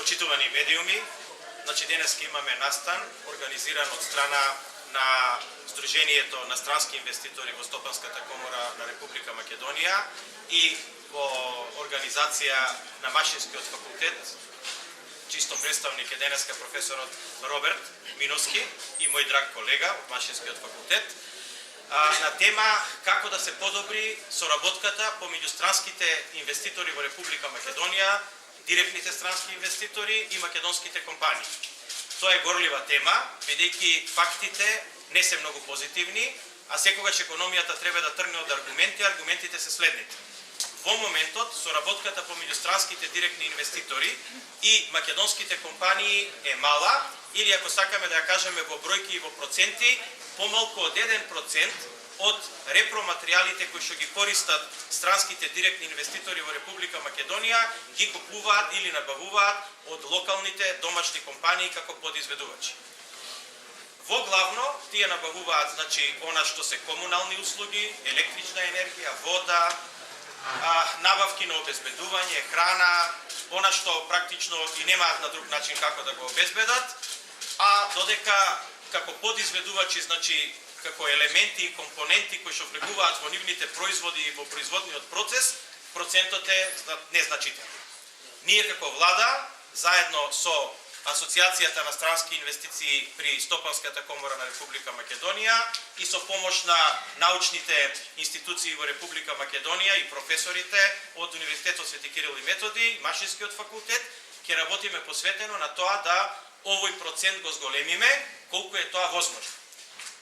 Почитувани медиуми, значи денес имаме настан организиран од страна на Сдруженијето на странски инвеститори во Стопанската комора на Република Македонија и во организација на Машинскиот факултет, чисто представник е денеска професорот Роберт Миновски и мој драг колега од Машинскиот факултет, на тема како да се подобри соработката помеѓу странските инвеститори во Република Македонија, директните странски инвеститори и македонските компании. Тоа е горлива тема, бидејќи фактите не се многу позитивни, а секогаш економијата треба да тргне од аргументи, аргументите се следните. Во моментот, соработката помеѓу странските директни инвеститори и македонските компании е мала, или ако сакаме да ја кажеме во бројки и во проценти, помалку од 1% од репроматеријалите кои што ги користат странските директни инвеститори во Република Македонија ги купуваат или набавуваат од локалните домашни компании како подизведувачи. Во главно тие набавуваат, значи, она што се комунални услуги, електрична енергија, вода, набавки на обезбедување, храна, она што практично и немаат на друг начин како да го обезбедат, а додека како подизведувачи, значи како елементи и компоненти кои што влегуваат во нивните производи и во производниот процес, процентот е незначителен. Ние како влада, заедно со Асоциацијата на странски инвестиции при Стопанската комора на Република Македонија и со помош на научните институции во Република Македонија и професорите од Универзитетот Свети Кирил и Методи и Машинскиот факултет, ќе работиме посветено на тоа да овој процент го зголемиме колку е тоа возможно.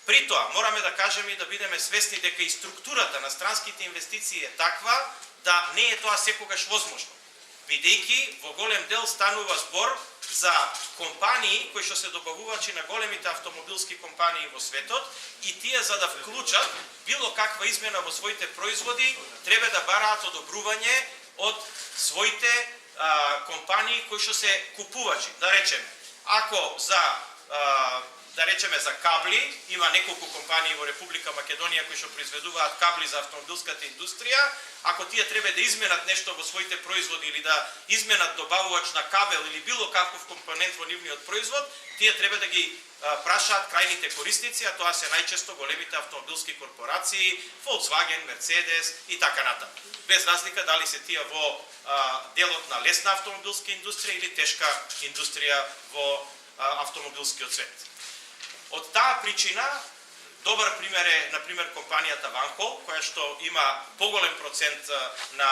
При тоа, мораме да кажеме и да бидеме свесни дека и структурата на странските инвестиции е таква да не е тоа секогаш возможно, бидејќи во голем дел станува збор за компании кои што се добавувачи на големите автомобилски компании во светот и тие за да вклучат било каква измена во своите производи треба да бараат одобрување од своите компании кои што се купувачи. Да речеме, ако за кабли, има неколку компании во Република Македонија кои што произведуваат кабли за автомобилската индустрија, ако тие треба да изменат нешто во своите производи или да изменат добавувач на кабел или било каков компонент во нивниот производ, тие треба да ги прашаат крајните корисници, а тоа се најчесто големите автомобилски корпорации, Volkswagen, Mercedes и така натаму. Без разлика дали се тие во делот на лесна автомобилска индустрија или тешка индустрија во автомобилскиот свет. Од таа причина, добар пример е, например, компанијата Ванхол, која што има поголем процент на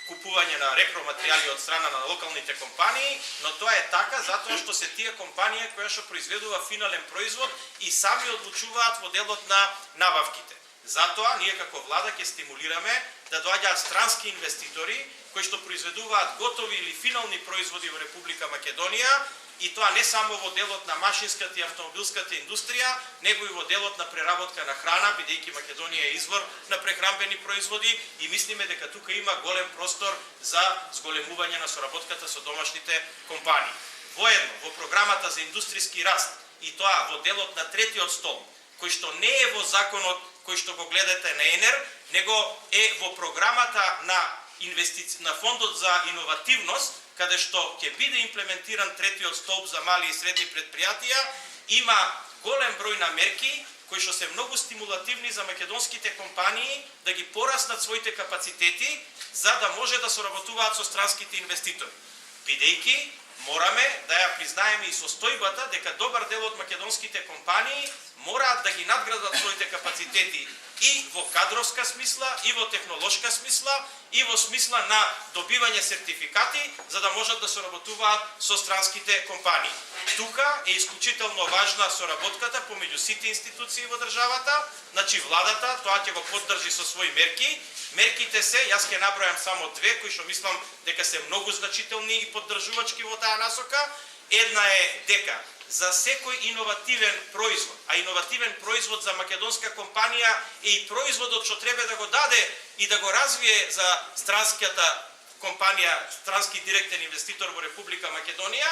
купување на репроматеријали од страна на локалните компании, но тоа е така затоа што се тие компании кои што произведува финален производ и сами одлучуваат во делот на набавките. Затоа ние како влада ќе стимулираме да доаѓаат странски инвеститори кои што произведуваат готови или финални производи во Република Македонија, и тоа не само во делот на машинската и автомобилската индустрија, него и во делот на преработка на храна, бидејќи Македонија е извор на прехранбени производи и мислиме дека тука има голем простор за зголемување на соработката со домашните компании. Воедно, во програмата за индустријски раст и тоа во делот на третиот столб, кој што не е во законот кој што го гледате на ЕНЕР, него е во програмата на Фондот за иновативност, каде што ќе биде имплементиран третиот столб за мали и средни предпријатија, има голем број на мерки кои што се многу стимулативни за македонските компании да ги пораснат своите капацитети за да може да соработуваат со странските инвеститори. Бидејќи мораме да ја признаеме и состојбата дека добар дел од македонските компании мораат да ги надградат своите капацитети и во кадровска смисла, и во технолошка смисла, и во смисла на добивање сертификати, за да можат да соработуваат со странските компании. Тука е исклучително важна соработката помеѓу сите институции во државата, значи владата, тоа ќе го поддржи со своји мерки. Мерките се, јас ќе набројам само две, кои што мислам дека се многу значителни и поддржувачки во таа насока. Една е дека за секој иновативен производ, а иновативен производ за македонска компанија е и производот што треба да го даде и да го развие за странската компанија, странски директен инвеститор во Република Македонија,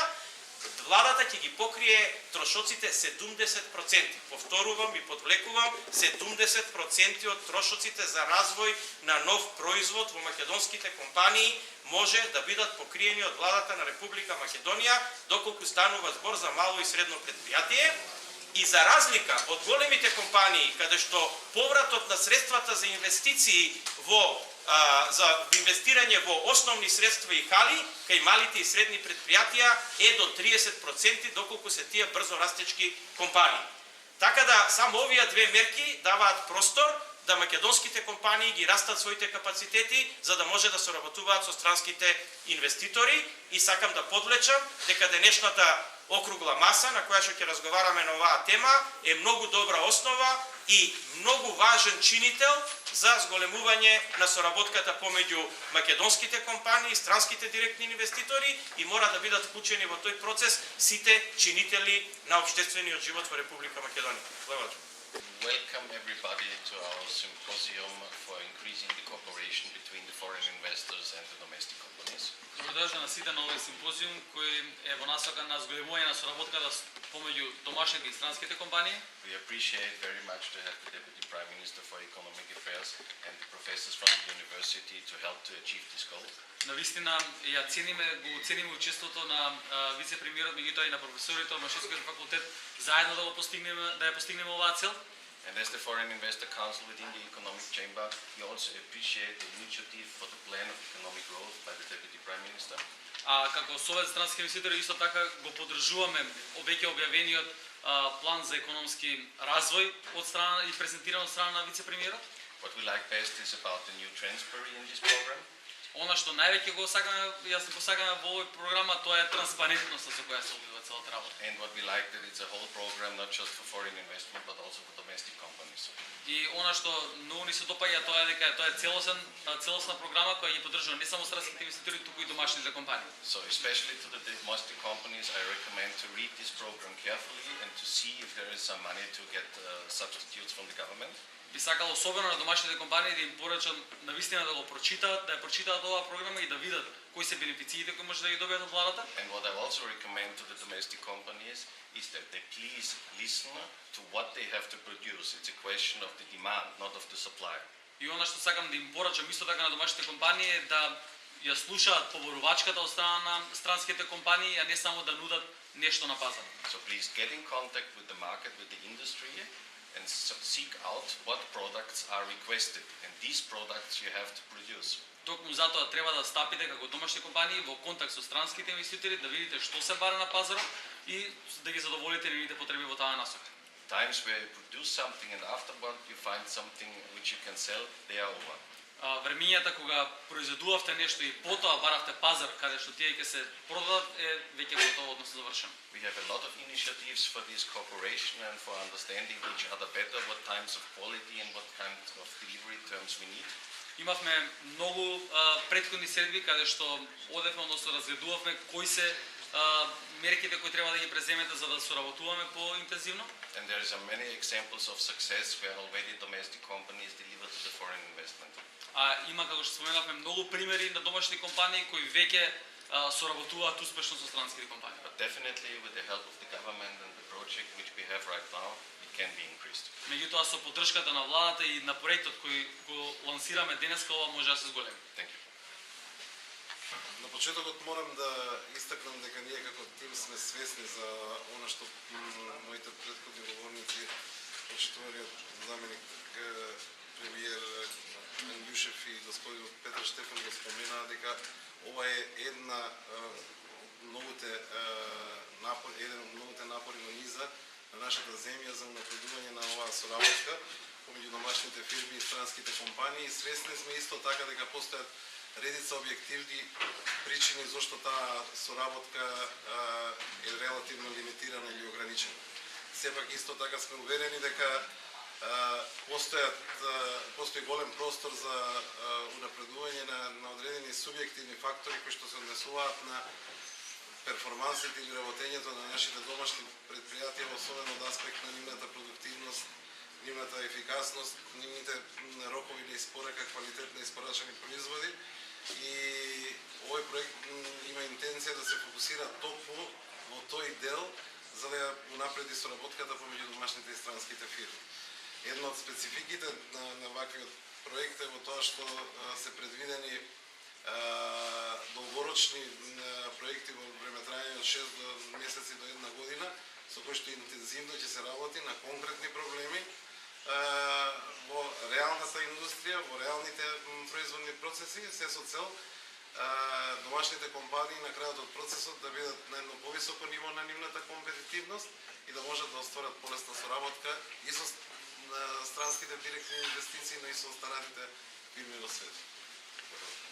владата ќе ги покрие трошоците 70%. Повторувам и подвлекувам, 70% од трошоците за развој на нов производ во македонските компании може да бидат покриени од владата на Република Македонија, доколку станува збор за мало и средно предпријатие. И за разлика од големите компании, каде што повратот на средствата за инвестиции за инвестирање во основни средства и хали, кај малите и средни предпријатија е до 30%, доколку се тие брзо растечки компании. Така да, само овие две мерки даваат простор да македонските компании ги растат своите капацитети, за да може да соработуваат со странските инвеститори. И сакам да подвлечам дека денешната округла маса, на која што ќе разговараме на оваа тема, е многу добра основа и многу важен чинител за зголемување на соработката помеѓу македонските компании, странските директни инвеститори и мора да бидат вклучени во тој процес сите чинители на општествениот живот во Република Македонија. Благодарам. Welcome everybody to our symposium for increasing the cooperation between the foreign investors and the domestic companies. Добродошли на сите на овој симпозиум кој е во насока на зголемување на соработката помеѓу домашните и странските компании. We appreciate very much to have the Deputy Prime Minister for Economic Affairs and the professors from the university to help to achieve this goal. Навистина ја цениме учеството на вице-премиерот, меѓутоа и на професорите од Машинскиот факултет заедно да ја постигнеме оваа цел. And as the Foreign Investor Council within the Economic Chamber, we also appreciate the initiative for the Plan of Economic Growth by the Deputy Prime Minister. А како Совет странски инвеститори исто така го поддржуваме веќе објавениот план за економски развој од страна и презентиран од страна на вице-премиерот. What we like best is about the new transparency in this program. Она што највеќе го сакаме, јас го сакаме во овој програма, тоа е транспарентноста со која се одвива целата работа. And what we like that it's a whole program not just for foreign investment but also for domestic companies. И она што многу ни се допаѓа тоа е дека тоа е целосна програма која ги поддржува не само странските инвеститори, туку и домашните компании. So especially to the domestic companies, I recommend to read this program carefully and to see if there is some money to get substitutes from the government. Би сакал особено на домашните компании да им порачам навистина да го прочитаат, да ја прочитаат оваа програма и да видат кои се бенефициите кои може да ги добијат од владата. And what I also recommend to the domestic companies is that they please listen to what they have to produce. It's a question of the demand, not of the supply. И она што сакам да им порачам исто така на домашните компании е да ја слушаат поборувачката од страна на странските компании, а не само да нудат нешто на пазар. So please get in contact with the market, with the industry, and seek out what products are requested. And these products you have to produce. Токму затоа треба да стапите како домашни компании во контакт со странските инвеститори, да видите што се бара на пазарот и да ги задоволите нивните потреби во таа насока. Times where you produce something and afterward you find something which you can sell, they are over. Времињата кога произведувавте нешто и потоа баравте пазар каде што тие ќе се продадат е веќе готово, односно завршено. We have a lot of initiatives for this cooperation and for understanding each other better, what types of quality and what kind of delivery terms we need. Имавме многу претходни средби каде што одевме, односно разгледувавме кои се мерките кои треба да ги преземете за да соработуваме поинтензивно. And there are many examples of success where already domestic companies deliver to the foreign investment. Има, како што споменавме, многу примери на домашни компании кои веќе соработуваат успешно со странските компании. But definitely with the help of the government and the project which we have right now, it can be increased. Меѓутоа со поддршката на владата и на проектот кој го лансираме денеска, ова може да се зголеми. Thank you. На почетокот морам да истакнам дека ние како тим сме свесни за она што моите претходни говорници, почитуваниот заменик премиер Јушев и господин Петар Штефан го споменаа, дека ова е еден од многуте напори во низа на нашата земја за унапредување на оваа соработка помеѓу домашните фирми и странските компании. Свесни сме исто така дека постојат редица објективни причини зашто таа соработка е релативно лимитирана или ограничена. Сепак исто така сме уверени дека постои голем простор за унапредување на одредени субјективни фактори кои што се однесуваат на перформансите или работењето на нашите домашни предпријатија, особено од аспект на нивната продуктивност, нивната ефикасност, нивните рокови на испорака, квалитет на испорачани производи. И овој проект има интенција да се фокусира токму во тој дел за да ја унапреди соработката помеѓу домашните и странските фирми. Една од спецификите на ваквиот проект е во тоа што се предвидени долгорочни проекти во времетраење од 6 месеци до 1 година, со кои што интензивно ќе се работи на конкретни проблеми во реалната индустрија, во реалните производни процеси, се со цел домашните компании на крајот од процесот да бидат на едно повисоко ниво на нивната компетитивност и да можат да остварат полесна соработка и со странските директни инвестиции, но и со останатите фирми во светот.